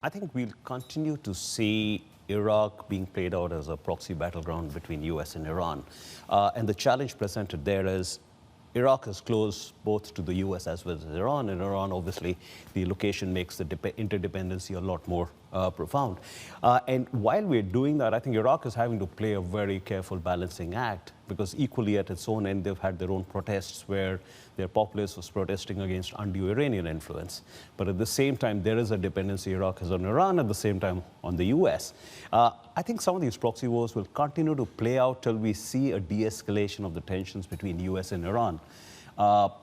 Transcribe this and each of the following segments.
I think we'll continue to see Iraq being played out as a proxy battleground between US and Iran. And the challenge presented there is Iraq is close both to the US as well as Iran. And Iran, obviously, the location makes the interdependency a lot more profound. And while we're doing that, I think Iraq is having to play a very careful balancing act, because equally at its own end, they've had their own protests where their populace was protesting against undue Iranian influence. But at the same time, there is a dependency Iraq has on Iran, at the same time on the US. I think some of these proxy wars will continue to play out till we see a de-escalation of the tensions between US and Iran.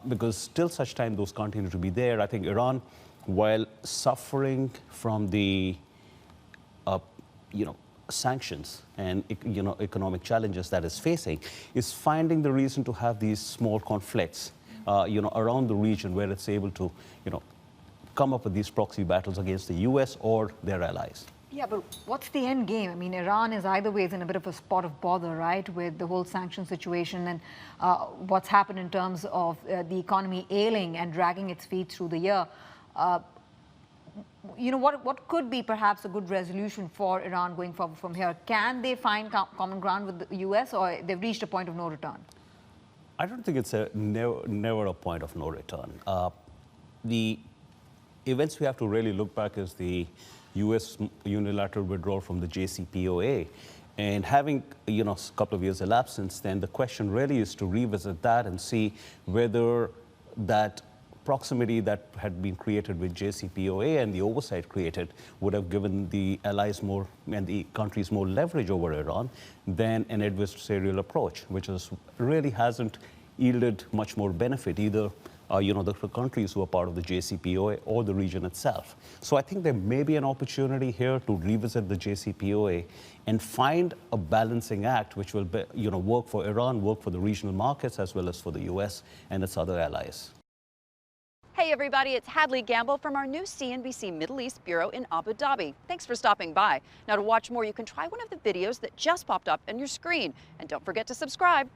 Because till such time those continue to be there, I think Iran, while suffering from the sanctions and economic challenges that it's facing, is finding the reason to have these small conflicts around the region where it's able to come up with these proxy battles against the US or their allies. Yeah, but what's the end game? I mean, Iran is either ways in a bit of a spot of bother, right, with the whole sanction situation and what's happened in terms of the economy ailing and dragging its feet through the year. What could be perhaps a good resolution for Iran going forward from here? Can they find common ground with the US, or they've reached a point of no return? I don't think it's never a point of no return. The events we have to really look back is the US unilateral withdrawal from the JCPOA. And having a couple of years elapsed since then, the question really is to revisit that and see whether that proximity that had been created with JCPOA and the oversight created would have given the allies more and the countries more leverage over Iran than an adversarial approach, which really hasn't yielded much more benefit, either the countries who are part of the JCPOA or the region itself. So I think there may be an opportunity here to revisit the JCPOA and find a balancing act which will work for Iran, work for the regional markets, as well as for the US and its other allies. Hey everybody, it's Hadley Gamble from our new CNBC Middle East Bureau in Abu Dhabi. Thanks for stopping by. Now, to watch more, you can try one of the videos that just popped up on your screen. And don't forget to subscribe.